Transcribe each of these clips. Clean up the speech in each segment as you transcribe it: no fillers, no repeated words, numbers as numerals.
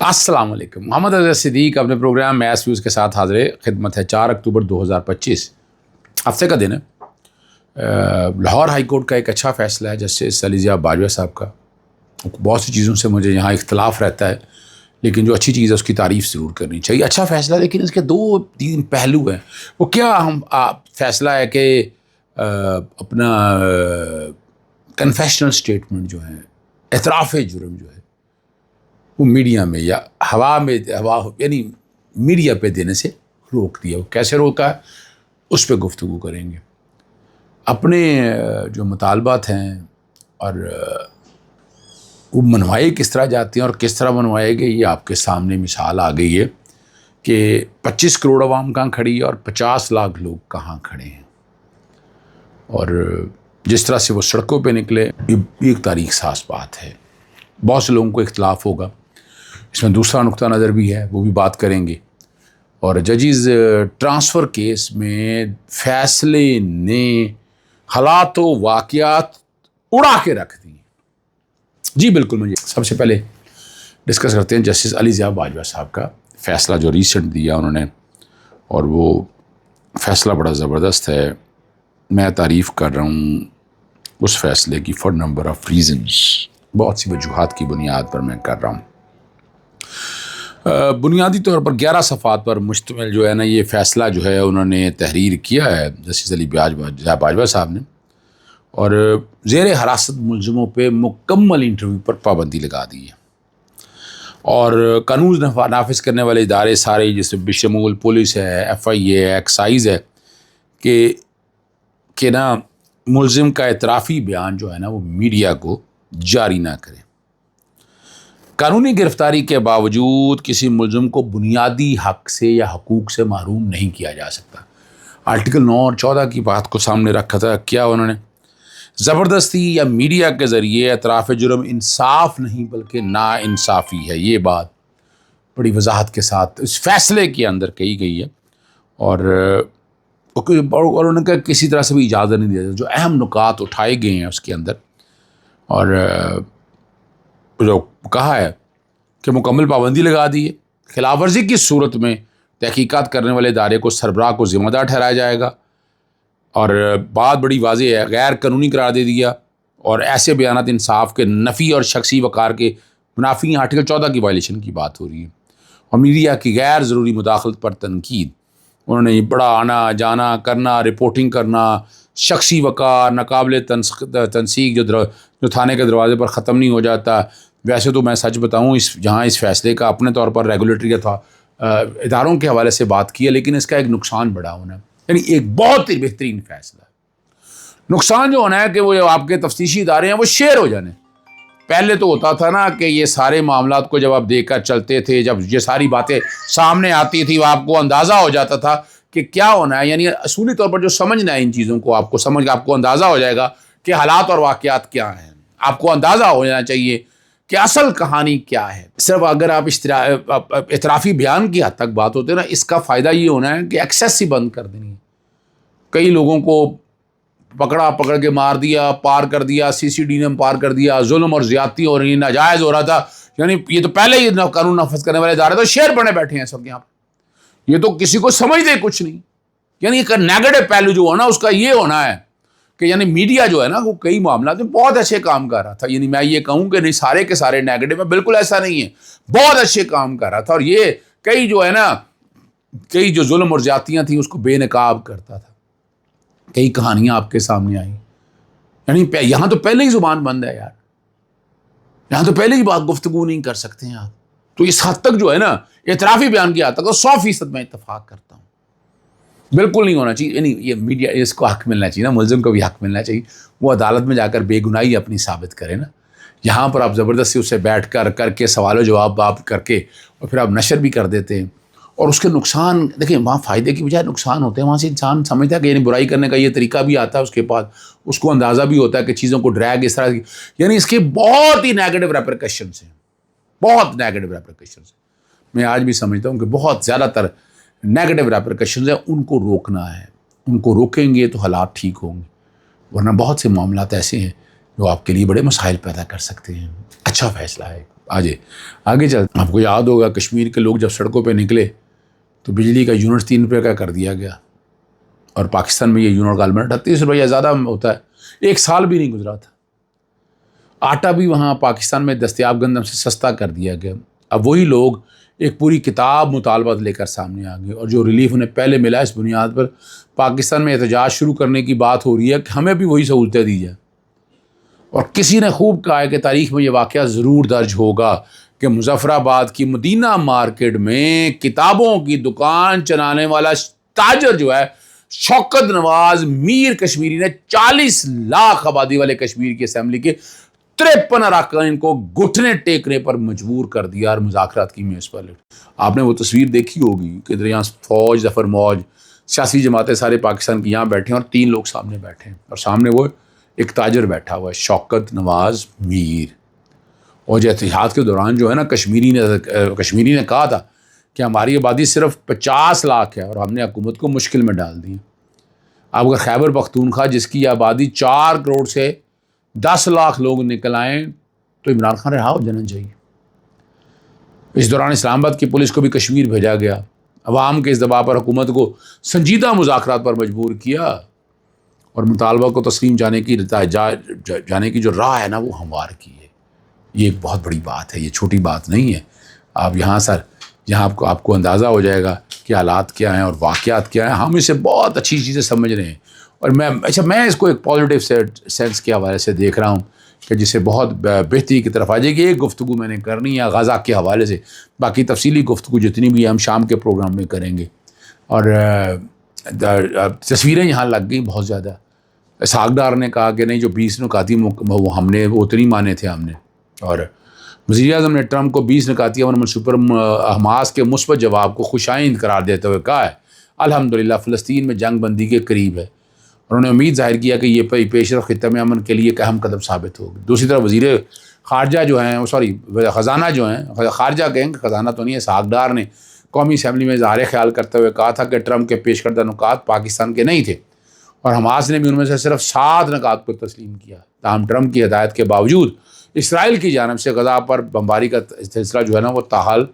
السلام علیکم. محمد اظہر صدیق اپنے پروگرام میس ویوز کے ساتھ حاضر خدمت ہے. 4 اکتوبر 2025 ہفتے کا دن ہے. لاہور ہائی کورٹ کا ایک اچھا فیصلہ ہے جسٹس علی ضیاء باجوہ صاحب کا. بہت سی چیزوں سے مجھے یہاں اختلاف رہتا ہے، لیکن جو اچھی چیز ہے اس کی تعریف ضرور کرنی چاہیے. اچھا فیصلہ، لیکن اس کے 2-3 پہلو ہیں. وہ کیا فیصلہ ہے کہ اپنا کنفیشنل اسٹیٹمنٹ جو ہے، اعتراف جرم جو ہے، وہ میڈیا میں یا ہوا یعنی میڈیا پہ دینے سے روک دیا. وہ کیسے روکا ہے اس پہ گفتگو کریں گے. اپنے جو مطالبات ہیں اور وہ منوائے کس طرح جاتے ہیں اور کس طرح منوائے گئے، یہ آپ کے سامنے مثال آ گئی ہے کہ 25 کروڑ عوام کہاں کھڑی ہے اور 50 لاکھ لوگ کہاں کھڑے ہیں. اور جس طرح سے وہ سڑکوں پہ نکلے، یہ ایک تاریخ ساز بات ہے. بہت سے لوگوں کو اختلاف ہوگا. اس میں دوسرا نقطہ نظر بھی ہے، وہ بھی بات کریں گے. اور ججز ٹرانسفر کیس میں فیصلے نے حالات و واقعات اڑا کے رکھ دی. جی بالکل. مجھے سب سے پہلے ڈسکس کرتے ہیں جسٹس علی ضیاء باجوہ صاحب کا فیصلہ جو ریسنٹ دیا انہوں نے، اور وہ فیصلہ بڑا زبردست ہے. میں تعریف کر رہا ہوں اس فیصلے کی فار نمبر آف ریزنز. بہت سی وجوہات کی بنیاد پر میں کر رہا ہوں. بنیادی طور پر 11 صفحات پر مشتمل جو ہے نا یہ فیصلہ جو ہے انہوں نے تحریر کیا ہے جسٹس علی ضیاء باجوہ صاحب نے، اور زیر حراست ملزموں پہ مکمل انٹرویو پر پابندی لگا دی ہے. اور قانون نافذ کرنے والے ادارے سارے، جیسے بشمول پولیس ہے، FIA ہے، ایکسائز ہے، کہ نا ملزم کا اعترافی بیان جو ہے نا وہ میڈیا کو جاری نہ کرے. قانونی گرفتاری کے باوجود کسی ملزم کو بنیادی حق سے یا حقوق سے محروم نہیں کیا جا سکتا. آرٹیکل 9 اور 14 کی بات کو سامنے رکھا تھا. کیا انہوں نے زبردستی یا میڈیا کے ذریعے اعتراف جرم انصاف نہیں بلکہ نا انصافی ہے. یہ بات بڑی وضاحت کے ساتھ اس فیصلے کے اندر کہی گئی ہے. اور انہوں نے کہا کسی طرح سے بھی اجازت نہیں دیا جو اہم نکات اٹھائے گئے ہیں اس کے اندر. اور جو کہا ہے کہ مکمل پابندی لگا دی ہے. خلاف ورزی کی صورت میں تحقیقات کرنے والے ادارے کو سربراہ کو ذمہ دار ٹھہرایا جائے گا. اور بات بڑی واضح ہے، غیر قانونی قرار دے دیا. اور ایسے بیانات انصاف کے نفی اور شخصی وقار کے منافی، آرٹیکل 14 کی وائلیشن کی بات ہو رہی ہے. اور میڈیا کی غیر ضروری مداخلت پر تنقید. انہوں نے بڑا آنا جانا کرنا، رپورٹنگ کرنا، شخصی وقار، ناقابل تنسیق جو تھانے کے دروازے پر ختم نہیں ہو جاتا. ویسے تو میں سچ بتاؤں جہاں اس فیصلے کا اپنے طور پر ریگولیٹری اداروں کے حوالے سے بات کی ہے، لیکن اس کا ایک نقصان بڑا ہونا ہے. یعنی ایک بہت ہی بہترین فیصلہ ہے. نقصان جو ہونا ہے کہ وہ آپ کے تفتیشی ادارے ہیں وہ شیئر ہو جانے. پہلے تو ہوتا تھا نا کہ یہ سارے معاملات کو جب آپ دیکھ کر چلتے تھے، جب یہ ساری باتیں سامنے آتی تھی، وہ آپ کو اندازہ ہو جاتا تھا کہ کیا ہونا ہے. یعنی اصولی طور پر جو سمجھنا ہے ان چیزوں کو، آپ کو اندازہ ہو جائے گا کہ حالات اور واقعات کیا ہیں. آپ کو اندازہ ہو جانا چاہیے کہ اصل کہانی کیا ہے. صرف اگر آپ اعترافی بیان کی حد تک بات ہوتے نا، اس کا فائدہ یہ ہونا ہے کہ ایکسیس ہی بند کر دینی ہے. کئی لوگوں کو پکڑ کے مار دیا، پار کر دیا، CCD نے پار کر دیا، ظلم اور زیادتی ہو رہی، ناجائز ہو رہا تھا. یعنی یہ تو پہلے ہی قانون نافذ کرنے والے ادارے تو شیر بنے بیٹھے ہیں سب یہاں پہ. یہ تو کسی کو سمجھ دے کچھ نہیں. یعنی ایک نیگیٹو پہلو جو ہونا اس کا یہ ہونا ہے کہ یعنی میڈیا جو ہے نا وہ کئی معاملات میں بہت اچھے کام کر رہا تھا. یعنی میں یہ کہوں کہ نہیں سارے کے سارے نیگیٹو ہے، بالکل ایسا نہیں ہے. بہت اچھے کام کر رہا تھا. اور یہ کئی جو ہے نا کئی جو ظلم اور زیادتیاں تھیں اس کو بے نقاب کرتا تھا. کئی کہانیاں آپ کے سامنے آئیں. یعنی یہاں تو پہلے ہی زبان بند ہے یار. یہاں تو پہلے ہی بات گفتگو نہیں کر سکتے ہیں آپ. تو اس حد تک جو ہے نا اعترافی بیان کی حد تک 100% میں اتفاق کرتا ہوں. بالکل نہیں ہونا چاہیے. یعنی یہ میڈیا اس کو حق ملنا چاہیے نا، ملزم کو بھی حق ملنا چاہیے. وہ عدالت میں جا کر بے گناہی اپنی ثابت کرے نا. یہاں پر آپ زبردستی اس سے بیٹھ کر کے سوال و جواب آپ کر کے اور پھر آپ نشر بھی کر دیتے ہیں. اور اس کے نقصان دیکھیں، وہاں فائدے کی بجائے نقصان ہوتے ہیں. وہاں سے انسان سمجھتا ہے کہ یعنی برائی کرنے کا یہ طریقہ بھی آتا ہے اس کے پاس، اس کو اندازہ بھی ہوتا ہے کہ چیزوں کو ڈریگ اس طرح کی. یعنی اس کے بہت ہی نیگیٹو ریپرکشنز ہیں، بہت نیگیٹو ریپرکشنز ہیں. میں آج بھی سمجھتا ہوں کہ بہت زیادہ تر نیگیٹو ریپرکشنز ہیں. ان کو روکنا ہے. ان کو روکیں گے تو حالات ٹھیک ہوں گے. ورنہ بہت سے معاملات ایسے ہیں جو آپ کے لیے بڑے مسائل پیدا کر سکتے ہیں. اچھا فیصلہ ہے. آجے آگے چل. آپ کو یاد ہوگا کشمیر کے لوگ جب سڑکوں پہ نکلے تو بجلی کا یونٹ 3 روپے کا کر دیا گیا، اور پاکستان میں یہ یونٹ غالباً 38 روپیہ زیادہ ہوتا ہے. 1 سال بھی نہیں گزرا تھا. آٹا بھی وہاں پاکستان میں دستیاب گندم سے سستا کر دیا گیا. اب وہی لوگ ایک پوری کتاب مطالبات لے کر سامنے آ گئے، اور جو ریلیف انہیں پہلے ملا اس بنیاد پر پاکستان میں احتجاج شروع کرنے کی بات ہو رہی ہے کہ ہمیں بھی وہی سہولتیں دی جائیں. اور کسی نے خوب کہا ہے کہ تاریخ میں یہ واقعہ ضرور درج ہوگا کہ مظفر آباد کی مدینہ مارکیٹ میں کتابوں کی دکان چلانے والا تاجر جو ہے شوکت نواز میر کشمیری نے 40 لاکھ آبادی والے کشمیر کی اسمبلی کے 53 اراکین کو گھٹنے ٹیکنے پر مجبور کر دیا اور مذاکرات کی میز پر لٹ. آپ نے وہ تصویر دیکھی ہوگی کہ یہاں فوج ظفر موج سیاسی جماعتیں سارے پاکستان کی یہاں بیٹھے ہیں اور 3 لوگ سامنے بیٹھے ہیں، اور سامنے وہ ایک تاجر بیٹھا ہوا ہے شوکت نواز میر. اور جو اتحاد کے دوران جو ہے نا کشمیری نے کہا تھا کہ ہماری آبادی صرف 50 لاکھ ہے اور ہم نے حکومت کو مشکل میں ڈال دی. اب اگر خیبر پختونخوا جس کی آبادی 4 کروڑ سے 10 لاکھ لوگ نکل آئیں تو عمران خان رہا ہو جانا چاہیے. اس دوران اسلام آباد کی پولیس کو بھی کشمیر بھیجا گیا، عوام کے اس دباؤ پر حکومت کو سنجیدہ مذاکرات پر مجبور کیا، اور مطالبہ کو تسلیم جانے کی جو راہ ہے نا وہ ہموار کی ہے. یہ ایک بہت بڑی بات ہے، یہ چھوٹی بات نہیں ہے. آپ یہاں آپ کو اندازہ ہو جائے گا کہ حالات کیا ہیں اور واقعات کیا ہیں. ہم اسے بہت اچھی چیزیں سمجھ رہے ہیں، اور میں اس کو ایک پازیٹیو سینس کے حوالے سے دیکھ رہا ہوں کہ جسے بہت بہتری کی طرف آ جائے گی. ایک گفتگو میں نے کرنی ہے غزہ کے حوالے سے، باقی تفصیلی گفتگو جتنی بھی ہم شام کے پروگرام میں کریں گے. اور تصویریں یہاں لگ گئی بہت زیادہ. اسحاق ڈار نے کہا کہ نہیں جو 20 نکاتی وہ ہم نے وہ اتنی مانے تھے ہم نے، اور وزیر اعظم نے ٹرمپ کو 20 نکاتی امن منصوبے پر حماس کے مثبت جواب کو خوشائند قرار دیتے ہوئے کہا ہے الحمدللہ فلسطین میں جنگ بندی کے قریب ہے، اور انہوں نے امید ظاہر کیا کہ یہ پیش رفت خطے میں امن کے لیے ایک اہم قدم ثابت ہوگی. دوسری طرف وزیر خارجہ جو ہیں خزانہ جو ہیں خارجہ کہیں گے، خزانہ تو نہیں ہے، اسحاق ڈار نے قومی اسمبلی میں اظہار خیال کرتے ہوئے کہا تھا کہ ٹرمپ کے پیش کردہ نکات پاکستان کے نہیں تھے، اور حماس نے بھی ان میں سے صرف 7 نکات کو تسلیم کیا. تاہم ٹرمپ کی ہدایت کے باوجود اسرائیل کی جانب سے غزہ پر بمباری کا سلسلہ جو ہے نا وہ تاحال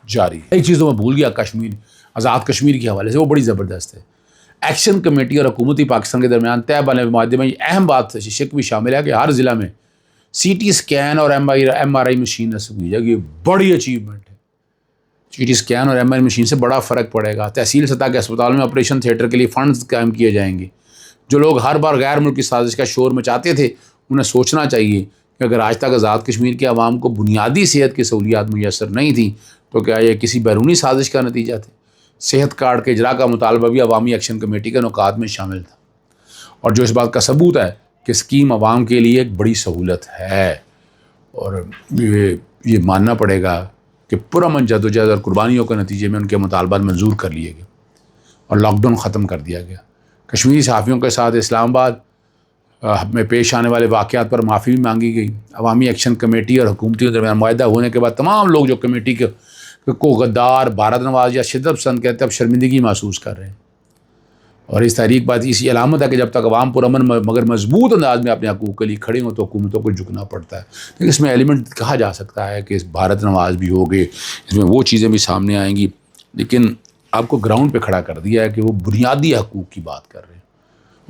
جاری ہے. ایک چیز تو میں بھول گیا کشمیر، آزاد کشمیر کے حوالے سے، وہ بڑی زبردست ہے. ایکشن کمیٹی اور حکومتی پاکستان کے درمیان طے بنے معاہدے میں یہ اہم بات شک بھی شامل ہے کہ ہر ضلع میں CT اسکین اور MRI مشین نصب کی جائے گی. یہ بڑی اچیومنٹ ہے. CT اسکین اور MRI مشین سے بڑا فرق پڑے گا. تحصیل سطح کے اسپتال میں آپریشن تھیٹر کے لیے فنڈز قائم کیے جائیں گے. جو لوگ ہر بار غیر ملکی سازش کا شور مچاتے تھے انہیں سوچنا چاہیے کہ اگر آج تک آزاد کشمیر کے عوام کو بنیادی صحت کی سہولیات میسر نہیں تھیں تو کیا یہ کسی بیرونی سازش کا نتیجہ تھے؟ صحت کارڈ کے اجرا کا مطالبہ بھی عوامی ایکشن کمیٹی کے نکات میں شامل تھا، اور جو اس بات کا ثبوت ہے کہ اسکیم عوام کے لیے ایک بڑی سہولت ہے. اور یہ ماننا پڑے گا کہ پرامن جدوجہد اور قربانیوں کے نتیجے میں ان کے مطالبات منظور کر لیے گئے اور لاک ڈاؤن ختم کر دیا گیا. کشمیری صحافیوں کے ساتھ اسلام آباد میں پیش آنے والے واقعات پر معافی بھی مانگی گئی. عوامی ایکشن کمیٹی اور حکومتیوں کے درمیان معاہدہ ہونے کے بعد تمام لوگ جو کمیٹی کو غدار، بھارت نواز یا شدت پسند کہتے ہیں اب شرمندگی محسوس کر رہے ہیں. اور اس تحریک بات اسی علامت ہے کہ جب تک عوام پرامن مگر مضبوط انداز میں اپنے حقوق کے لیے کھڑے ہوں تو حکومتوں کو جھکنا پڑتا ہے. لیکن اس میں ایلیمنٹ کہا جا سکتا ہے کہ بھارت نواز بھی ہوگے، اس میں وہ چیزیں بھی سامنے آئیں گی، لیکن آپ کو گراؤنڈ پہ کھڑا کر دیا ہے کہ وہ بنیادی حقوق کی بات کر رہے ہیں.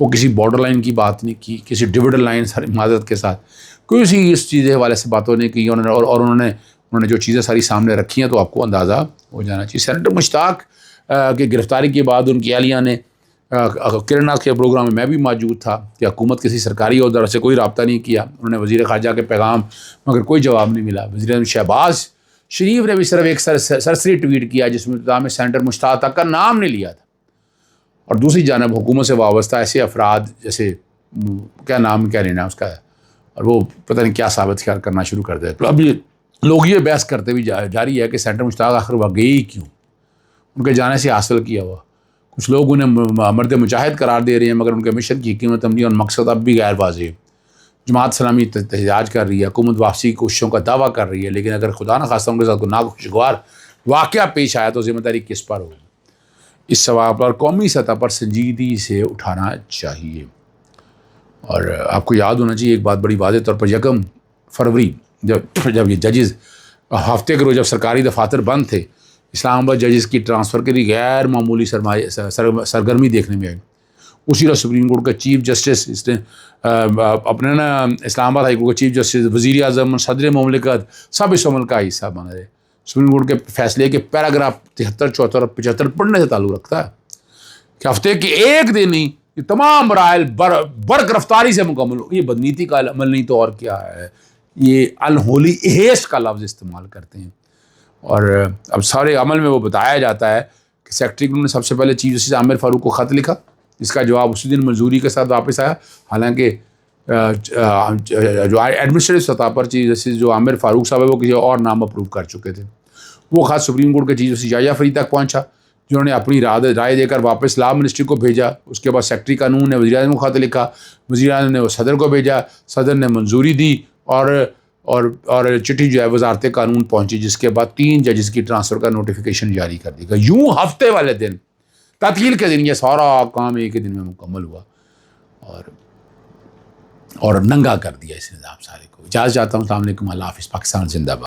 وہ کسی بارڈر لائن کی بات نہیں کی، کسی ڈویڈل لائن ساری معذرت کے ساتھ کسی اس چیز حوالے سے باتوں نہیں کی. اور انہوں نے جو چیزیں ساری سامنے رکھی ہیں تو آپ کو اندازہ ہو جانا چاہیے. سینیٹر مشتاق کی گرفتاری کے بعد ان کی اہلیہ نے کرن ناتھ کے پروگرام میں بھی موجود تھا کہ حکومت کسی سرکاری عہدیدار سے کوئی رابطہ نہیں کیا. انہوں نے وزیر خارجہ کے پیغام مگر کوئی جواب نہیں ملا. وزیر اعظم شہباز شریف نے بھی صرف ایک سرسری ٹویٹ کیا جس میں ابتدا میں سینیٹر مشتاق تک کا نام نہیں لیا تھا. اور دوسری جانب حکومت سے وابستہ ایسے افراد جیسے کیا نام کیا لینا اس کا ہے، اور وہ پتہ نہیں کیا ثابت خیال کرنا شروع کر دے. تو اب یہ لوگ یہ بحث کرتے بھی جاری ہے کہ سینیٹر مشتاق آخر وہ گئی کیوں، ان کے جانے سے حاصل کیا ہوا. کچھ لوگ انہیں مرد مجاہد قرار دے رہے ہیں مگر ان کے مشن کی حکمت عملی اور مقصد اب بھی غیر واضح ہے. جماعت اسلامی احتجاج کر رہی ہے، حکومت واپسی کی کوششوں کا دعویٰ کر رہی ہے، لیکن اگر خدا نخواستہ ان کے ساتھ کوئی ناخوشگوار واقعہ پیش آیا تو ذمہ داری کس پر ہوگی؟ اس سوال پر قومی سطح پر سنجیدگی سے اٹھانا چاہیے. اور آپ کو یاد ہونا چاہیے ایک بات بڑی واضح طور پر 1 فروری جب یہ ججز ہفتے کے روز جب سرکاری دفاتر بند تھے، اسلام آباد ججز کی ٹرانسفر کے لیے غیر معمولی سرگرمی دیکھنے میں آئی. اسی روز سپریم کورٹ کا چیف جسٹس اس نے اپنے نا اسلام آباد ہائی کورٹ کا چیف جسٹس، وزیر اعظم، صدر مملکت سب اس عمل کا حصہ بن رہے. سپریم کورٹ کے فیصلے کے پیراگراف 73، 74 اور 75 پڑھنے سے تعلق رکھتا ہے کہ ہفتے کے ایک دن ہی یہ تمام مراحل برق رفتاری سے مکمل ہو. یہ بدنیتی کا عمل نہیں تو اور کیا ہے. یہ الہولی ہیسٹ کا لفظ استعمال کرتے ہیں. اور اب سارے عمل میں وہ بتایا جاتا ہے کہ سیکرٹری نے سب سے پہلے چیف جسٹس عامر فاروق کو خط لکھا، جس کا جواب اسی دن منظوری کے ساتھ واپس آیا. حالانکہ جو ایڈمنسٹریٹو سطح پر چیف جسٹس جو عامر فاروق صاحب ہے وہ کسی اور نام اپروو کر چکے تھے. وہ خط سپریم کورٹ کے چیف جسٹس یحییٰ فریدی تک پہنچا، جنہوں نے اپنی رائے دے کر واپس لا منسٹری کو بھیجا. اس کے بعد سیکرٹری قانون نے وزیر اعظم کو خط لکھا، وزیر اعظم نے وہ صدر کو بھیجا، صدر نے منظوری دی اور چٹھی جو ہے وزارت قانون پہنچی، جس کے بعد 3 ججز کی ٹرانسفر کا نوٹیفیکیشن جاری کر دیا گیا. یوں ہفتے والے دن، تعطیل کے دن، یہ سارا کام ایک ہی دن میں مکمل ہوا اور ننگا کر دیا اس نظام سارے کو. اجازت چاہتا ہوں. السلام علیکم. اللہ حافظ. پاکستان زندہ باد.